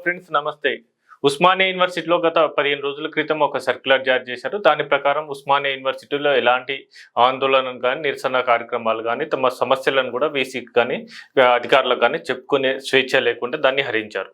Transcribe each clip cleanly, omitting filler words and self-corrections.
Friends నమస్తే. ఉస్మానియా యూనివర్సిటీలో గత 15 రోజుల క్రితం ఒక సర్క్యులర్ జారీ చేశారు. దాని ప్రకారం ఉస్మానియా యూనివర్సిటీలో ఎలాంటి ఆందోళనలు గాని, నిరసన కార్యక్రమాలు గాని, తమ సమస్యలను కూడా వీసీకి గాని, అధికారులకు గాని చెప్పుకునే స్వేచ్ఛ లేకుండా దాన్ని హరించారు.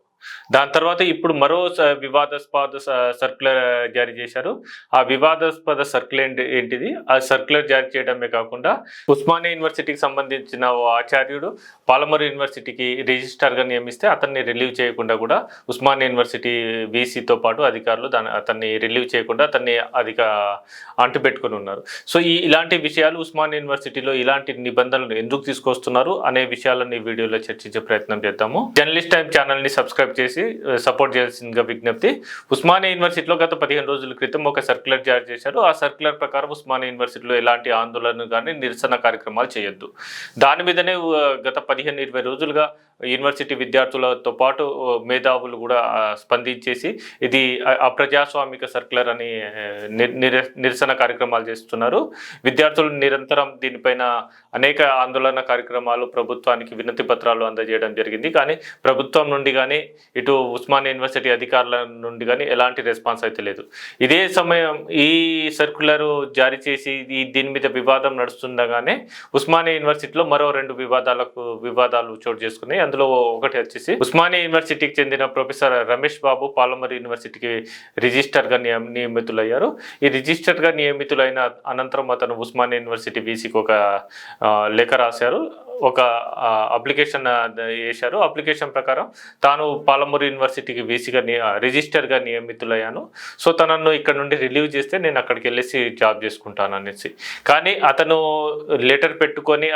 దాని తర్వాత ఇప్పుడు మరో వివాదాస్పద సర్క్యులర్ జారీ చేశారు. ఆ వివాదాస్పద సర్క్యులర్ ఏంటిది? ఆ సర్క్యులర్ జారీ చేయడమే కాకుండా ఉస్మానియా యూనివర్సిటీకి సంబంధించిన ఓ ఆచార్యుడు పాలమూరు యూనివర్సిటీకి రిజిస్ట్రార్గా నియమిస్తే అతన్ని రిలీవ్ చేయకుండా కూడా ఉస్మానియా యూనివర్సిటీ వీసీతో పాటు అధికారులు అతన్ని రిలీవ్ చేయకుండా అతన్ని అంటుపెట్టుకుని ఉన్నారు. సో ఇలాంటి విషయాలు ఉస్మానియా యూనివర్సిటీలో ఇలాంటి నిబంధనలు ఎందుకు తీసుకొస్తున్నారు అనే విషయాలను ఈ వీడియోలో చర్చించే ప్రయత్నం చేద్దాము. జర్నలిస్ట్ టైమ్ ఛానల్ని సబ్స్క్రైబ్ చేసి సపోర్ట్ చేయాల్సిందిగా విజ్ఞప్తి. ఉస్మానియా యూనివర్సిటీలో గత 15 రోజుల క్రితం ఒక సర్క్యులర్ జారీ చేశారు. ఆ సర్క్యులర్ ప్రకారం ఉస్మానియా యూనివర్సిటీలో ఎలాంటి ఆందోళన కానీ నిరసన కార్యక్రమాలు చేయొద్దు. దాని మీదనే గత 15-20 రోజులుగా యూనివర్సిటీ విద్యార్థులతో పాటు మేధావులు కూడా స్పందించేసి ఇది అప్రజాస్వామిక సర్క్యులర్ అని నిరసన కార్యక్రమాలు చేస్తున్నారు. విద్యార్థులు నిరంతరం దీనిపైన అనేక ఆందోళన కార్యక్రమాలు ప్రభుత్వానికి వినతి పత్రాలు అందజేయడం జరిగింది. కానీ ప్రభుత్వం నుండి కానీ ఇటు ఉస్మానియా యూనివర్సిటీ అధికారుల నుండి కానీ ఎలాంటి రెస్పాన్స్ అయితే లేదు. ఇదే సమయం ఈ సర్క్యులర్ జారీ చేసి దీని మీద వివాదం నడుస్తుండగానే ఉస్మానియా యూనివర్సిటీలో మరో 2 వివాదాలు చోటు చేసుకున్నాయి. అందులో ఒకటి వచ్చేసి ఉస్మానియా యూనివర్సిటీకి చెందిన ప్రొఫెసర్ రమేష్ బాబు పాలమూరు యూనివర్సిటీకి రిజిస్టర్గా నియమితులయ్యారు. ఈ రిజిస్టర్గా నియమితులైన అనంతరం అతను ఉస్మానియా యూనివర్సిటీ వీసీకి ఒక లేఖ రాశారు, ఒక అప్లికేషన్ వేశారు. అప్లికేషన్ ప్రకారం తాను పాలమూరు యూనివర్సిటీకి వీసీగా రిజిస్టర్గా నియమితులయ్యాను. సో తనను ఇక్కడ నుండి రిలీవ్ చేస్తే నేను అక్కడికి వెళ్ళేసి జాబ్ చేసుకుంటాను అనేసి. కానీ అతను లెటర్ పెట్టుకొని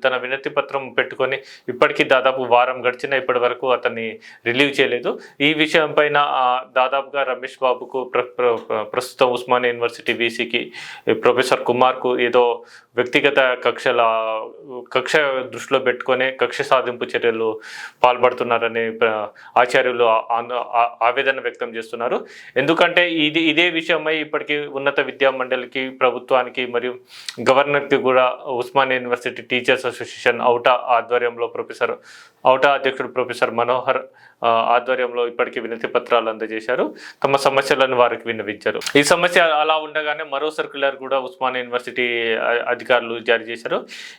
తన వినతి పత్రం పెట్టుకొని ఇప్పటికీ దాదాపు వారం గడిచినా ఇప్పటి వరకు అతన్ని రిలీవ్ చేయలేదు. ఈ విషయం పైన దాదాపుగా రమేష్ బాబుకు ప్రస్తుతం ఉస్మానియా యూనివర్సిటీ వీసీకి ప్రొఫెసర్ కుమార్కు ఏదో వ్యక్తిగత కక్ష దృష్టిలో పెట్టుకొని కక్ష సాధింపు చర్యలు పాల్పడుతున్నారని ఆచార్యులు ఆవేదన వ్యక్తం చేస్తున్నారు. ఎందుకంటే ఇదే విషయమై ఇప్పటికీ ఉన్నత విద్యా మండలికి, ప్రభుత్వానికి మరియు గవర్నర్కి కూడా ఉస్మానియా యూనివర్సిటీ టీచర్స్ అసోసియేషన్ ఆధ్వర్యంలో అధ్యక్షుడు ప్రొఫెసర్ మనోహర్ ఆధ్వర్యంలో ఇప్పటికీ వినతి పత్రాలు అందజేశారు. తమ సమస్యలను వారికి విన్నవించారు. ఈ సమస్య అలా ఉండగానే మరో సర్క్యులర్ కూడా ఉస్మానియా యూనివర్సిటీ అధికారులు జారీ చేశారు.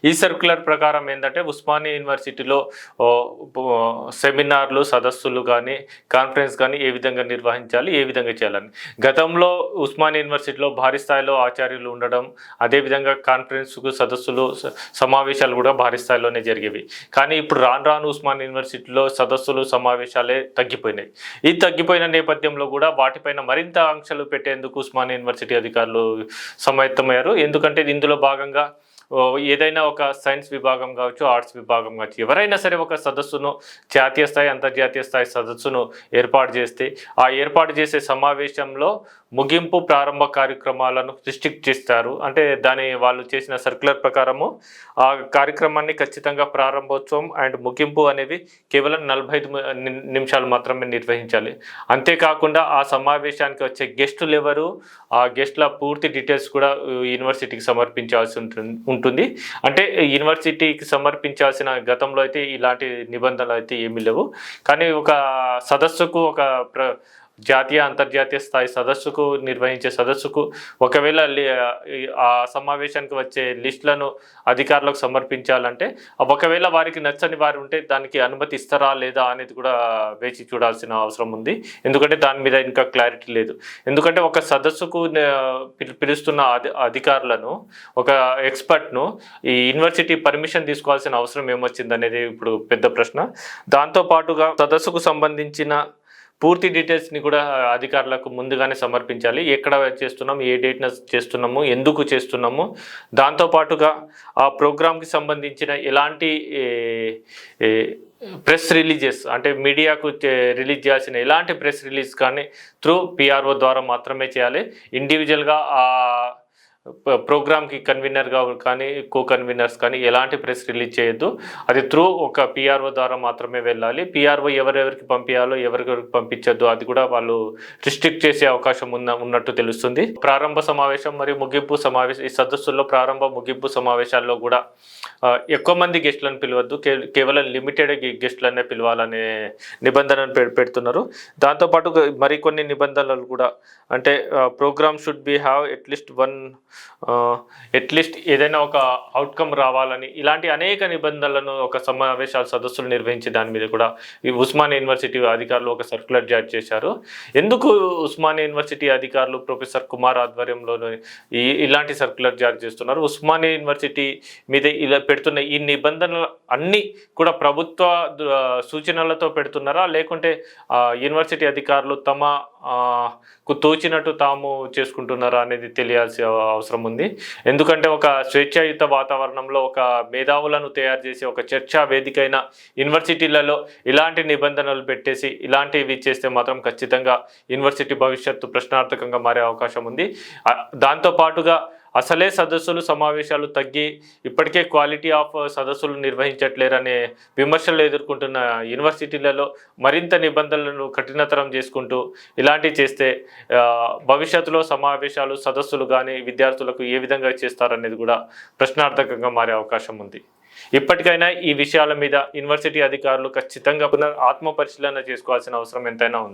ఈ సర్క్యులర్ ప్రకారం ఏంటంటే ఉస్మానియా యూనివర్సిటీలో సెమినార్లు, సదస్సులు కానీ కాన్ఫరెన్స్ కానీ ఏ విధంగా నిర్వహించాలి, ఏ విధంగా చేయాలని. గతంలో ఉస్మానియా యూనివర్సిటీలో భారీ స్థాయిలో ఆచార్యులు ఉండడం, అదేవిధంగా కాన్ఫరెన్స్కు సదస్సులు, సమావేశాలు కూడా భారీ స్థాయిలోనే జరిగేవి. కానీ ఇప్పుడు రాను ఉస్మానియా యూనివర్సిటీలో సదస్సులు, సమావేశాలే తగ్గిపోయినాయి. ఈ తగ్గిపోయిన నేపథ్యంలో కూడా వాటిపైన మరింత ఆంక్షలు పెట్టేందుకు ఉస్మానియా యూనివర్సిటీ అధికారులు సమాయత్తమయ్యారు. ఎందుకంటే ఇందులో భాగంగా ఏదైనా ఒక సైన్స్ విభాగం కావచ్చు, ఆర్ట్స్ విభాగం కావచ్చు, ఎవరైనా సరే ఒక సదస్సును, జాతీయ స్థాయి, అంతర్జాతీయ స్థాయి సదస్సును ఏర్పాటు చేస్తే ఆ ఏర్పాటు చేసే సమావేశంలో ముగింపు, ప్రారంభ కార్యక్రమాలను రిస్ట్రిక్ట్ చేస్తారు. అంటే వాళ్ళు చేసిన సర్క్యులర్ ప్రకారము ఆ కార్యక్రమాన్ని ఖచ్చితంగా ప్రారంభోత్సవం అండ్ ముగింపు అనేవి కేవలం 45 నిమిషాలు మాత్రమే నిర్వహించాలి. అంతేకాకుండా ఆ సమావేశానికి వచ్చే గెస్టులు ఎవరు, ఆ గెస్టుల పూర్తి డీటెయిల్స్ కూడా యూనివర్సిటీకి సమర్పించాల్సి ఉంటుంది. అంటే యూనివర్సిటీకి సమర్పించాల్సిన గతంలో అయితే ఇలాంటి నిబంధనలు అయితే ఏమీ లేవు. కానీ ఒక సదస్సుకు, ఒక జాతీయ, అంతర్జాతీయ స్థాయి నిర్వహించే సదస్సుకు ఒకవేళ ఆ సమావేశానికి వచ్చే లిస్టులను అధికారులకు సమర్పించాలంటే ఒకవేళ వారికి నచ్చని వారు ఉంటే దానికి అనుమతి ఇస్తారా లేదా అనేది కూడా వేచి చూడాల్సిన అవసరం ఉంది. ఎందుకంటే దాని మీద ఇంకా క్లారిటీ లేదు. ఎందుకంటే ఒక సదస్సుకు పిలుస్తున్న అధికారులను, ఒక ఎక్స్పర్ట్ను ఈ యూనివర్సిటీ పర్మిషన్ తీసుకోవాల్సిన అవసరం ఏమొచ్చింది అనేది ఇప్పుడు పెద్ద ప్రశ్న. దాంతోపాటుగా సదస్సుకు సంబంధించిన పూర్తి డీటెయిల్స్ని కూడా అధికారులకు ముందుగానే సమర్పించాలి. ఎక్కడ చేస్తున్నాము, ఏ డేట్న చేస్తున్నాము, ఎందుకు చేస్తున్నాము, దాంతోపాటుగా ఆ ప్రోగ్రామ్కి సంబంధించిన ఎలాంటి ప్రెస్ రిలీజెస్, అంటే మీడియాకు రిలీజ్ చేయాల్సిన ఎలాంటి ప్రెస్ రిలీజ్ కానీ త్రూ పిఆర్ఓ ద్వారా మాత్రమే చేయాలి. ఇండివిజువల్గా ప్రోగ్రామ్కి కన్వీనర్గా కానీ కన్వీనర్స్ కానీ ఎలాంటి ప్రెస్ రిలీజ్ చేయొద్దు. అది త్రూ ఒక పిఆర్ఓ ద్వారా మాత్రమే వెళ్ళాలి. పిఆర్ఓ ఎవరెవరికి పంపించాలో ఎవరెవరికి పంపించొద్దు అది కూడా వాళ్ళు రిస్ట్రిక్ట్ చేసే అవకాశం ఉన్నట్టు తెలుస్తుంది. ప్రారంభ సమావేశం మరియు ముగింపు సమావేశం, ఈ సదస్సుల్లో ప్రారంభ ముగింపు సమావేశాల్లో కూడా ఎక్కువ మంది గెస్టులను పిలవద్దు, కేవలం లిమిటెడ్ గెస్టులనే పిలవాలనే నిబంధనను పెడుతున్నారు. దాంతోపాటు మరికొన్ని నిబంధనలు కూడా, అంటే program should be have at least ఏదైనా ఒక అవుట్కమ్ రావాలని, ఇలాంటి అనేక నిబంధనలను ఒక సదస్సులు నిర్వహించి దాని మీద కూడా ఈ ఉస్మానియా యూనివర్సిటీ అధికారులు ఒక సర్క్యులర్ జారీ చేశారు. ఎందుకు ఉస్మానియా యూనివర్సిటీ అధికారులు ప్రొఫెసర్ కుమార్ ఆధ్వర్యంలో ఇలాంటి సర్క్యులర్ జారీ చేస్తున్నారు? ఉస్మానియా యూనివర్సిటీ మీద ఇలా పెడుతున్న ఈ నిబంధనలు అన్నీ కూడా ప్రభుత్వ సూచనలతో పెడుతున్నారా, లేకుంటే యూనివర్సిటీ అధికారులు తమకు తోచినట్టు తాము చేసుకుంటున్నారా అనేది తెలియాల్సిన అవసరం ఉంది. ఎందుకంటే ఒక స్వేచ్ఛాయుత వాతావరణంలో ఒక మేధావులను తయారు చేసి ఒక చర్చా వేదికైన యూనివర్సిటీలలో ఇలాంటి నిబంధనలు పెట్టేసి ఇలాంటివి చేస్తే మాత్రం ఖచ్చితంగా యూనివర్సిటీ భవిష్యత్తు ప్రశ్నార్థకంగా మారే అవకాశం ఉంది. దాంతోపాటుగా అసలే సమావేశాలు తగ్గి ఇప్పటికే క్వాలిటీ ఆఫ్ సదస్సులు నిర్వహించట్లేరనే విమర్శలు ఎదుర్కొంటున్న యూనివర్సిటీలలో మరింత నిబంధనలను కఠినతరం చేసుకుంటూ ఇలాంటివి చేస్తే భవిష్యత్తులో సదస్సులు కానీ విద్యార్థులకు ఏ విధంగా చేస్తారనేది కూడా ప్రశ్నార్థకంగా మారే అవకాశం ఉంది. ఇప్పటికైనా ఈ విషయాల మీద యూనివర్సిటీ అధికారులు ఖచ్చితంగా ఆత్మ పరిశీలన చేసుకోవాల్సిన అవసరం ఎంతైనా ఉంది.